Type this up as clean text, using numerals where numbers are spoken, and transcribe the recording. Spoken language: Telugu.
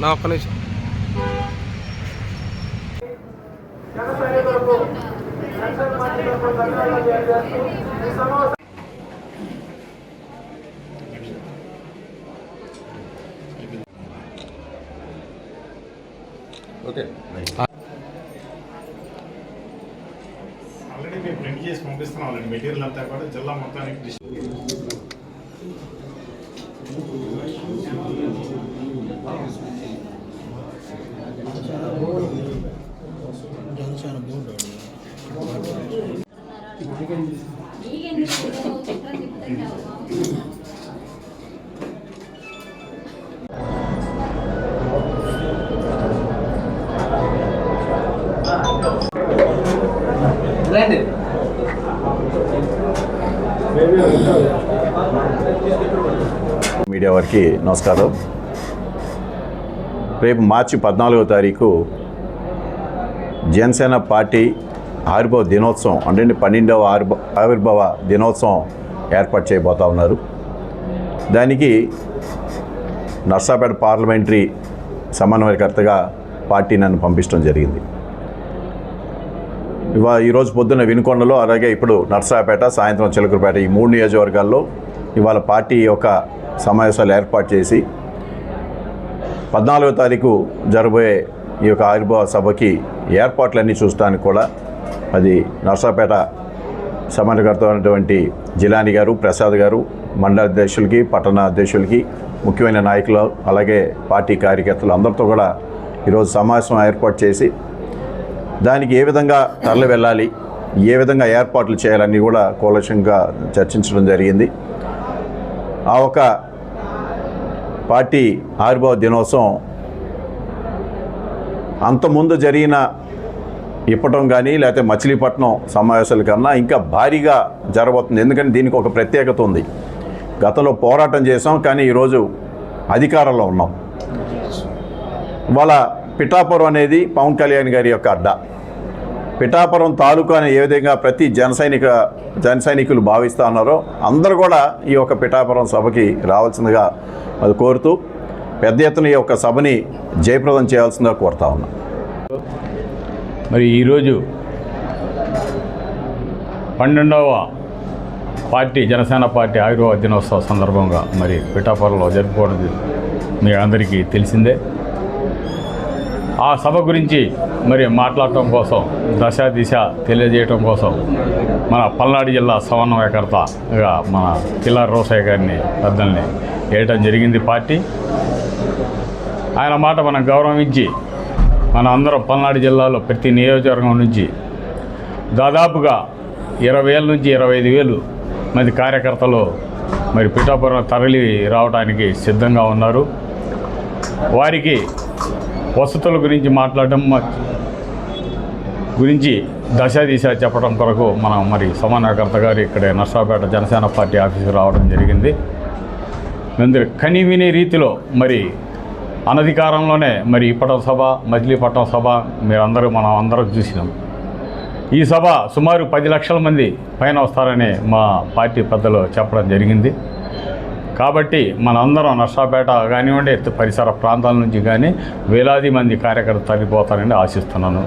నా ఒక్క నిమిషం. ఓకే, ఆల్రెడీ మేము ప్రింట్ చేసి పంపిస్తున్నాం. ఆల్రెడీ మెటీరియల్ అంతా కూడా జిల్లా మొత్తానికి మీడియా వారికి నమస్కారం. రేపు మార్చి 14వ తారీఖు జనసేన పార్టీ ఆవిర్భావ దినోత్సవం అంటే 12వ ఆవిర్భావ దినోత్సవం ఏర్పాటు చేయబోతా ఉన్నారు. దానికి నర్సాపేట పార్లమెంటరీ సమన్వయకర్తగా పార్టీ నన్ను పంపించడం జరిగింది. ఈరోజు పొద్దున్న వినుకొండలో, అలాగే ఇప్పుడు నర్సాపేట, సాయంత్రం చిలకలపేట, ఈ 3 నియోజకవర్గాల్లో ఇవాళ పార్టీ యొక్క సమావేశాలు ఏర్పాటు చేసి 14వ తారీఖు జరగబోయే ఈ యొక్క ఆవిర్భావ సభకి ఏర్పాట్లన్నీ చూడటానికి కూడా అది నర్సాపేట సమన్వయకర్త అయినటువంటి జిలాని గారు, ప్రసాద్ గారు, మండల అధ్యక్షులకి, పట్టణ అధ్యక్షులకి, ముఖ్యమైన నాయకులు, అలాగే పార్టీ కార్యకర్తలు అందరితో కూడా ఈరోజు సమావేశం ఏర్పాటు చేసి దానికి ఏ విధంగా తరలి వెళ్ళాలి, ఏ విధంగా ఏర్పాట్లు చేయాలని కూడా కూలంకషంగా చర్చించడం జరిగింది. ఆ ఒక పార్టీ ఆవిర్భావ దినోత్సవం అంతకుముందు జరిగిన ఇప్పటం కానీ లేకపోతే మచిలీపట్నం సమావేశాల కన్నా ఇంకా భారీగా జరగబోతుంది. ఎందుకంటే దీనికి ఒక ప్రత్యేకత ఉంది. గతంలో పోరాటం చేసాం, కానీ ఈరోజు అధికారంలో ఉన్నాం. ఇవాళ పిఠాపురం అనేది పవన్ కళ్యాణ్ గారి యొక్క అడ్డా. పిఠాపురం తాలూకా అని ఏ విధంగా ప్రతి జన సైనికులు భావిస్తూ ఉన్నారో అందరూ కూడా ఈ యొక్క పిఠాపురం సభకి రావాల్సిందిగా అది కోరుతూ పెద్ద ఎత్తున ఈ యొక్క సభని జయప్రదం చేయాల్సిందిగా కోరుతా ఉన్నాం. మరి ఈరోజు 12వ పార్టీ జనసేన పార్టీ ఆవిర్భావ దినోత్సవ సందర్భంగా మరి పిఠాపురంలో జరుపుకోవడం మీ అందరికీ తెలిసిందే. ఆ సభ గురించి మరి మాట్లాడటం కోసం, దశ తెలియజేయటం కోసం మన పల్నాడు జిల్లా సమన్వయకర్తగా మన కిల్లారి రోసయ్య గారిని పెద్దల్ని వేయటం జరిగింది పార్టీ. ఆయన మాట మనం గౌరవించి మన అందరం పల్నాడు జిల్లాలో ప్రతి నియోజకవర్గం నుంచి దాదాపుగా 20,000 నుంచి 25,000 మంది కార్యకర్తలు మరి పిఠాపురం తరలి రావడానికి సిద్ధంగా ఉన్నారు. వారికి వసతుల గురించి మాట్లాడడం గురించి దశ చెప్పడం కొరకు మనం మరి సమన్వయకర్త గారు ఇక్కడే నర్సాపేట జనసేన పార్టీ ఆఫీసుకు రావడం జరిగింది. అందరూ కనివిని రీతిలో మరి అనధికారంలోనే మరి ఇప్పటం సభ, మచిలీపట్నం సభ మనం అందరం చూసినాం. ఈ సభ సుమారు 10 లక్షల మంది పైన వస్తారని మా పార్టీ పెద్దలు చెప్పడం జరిగింది. కాబట్టి మనందరం నర్సాపేట కానివ్వండి, పరిసర ప్రాంతాల నుంచి కానీ వేలాది మంది కార్యకర్తలు తరలిపోతారని ఆశిస్తున్నాను.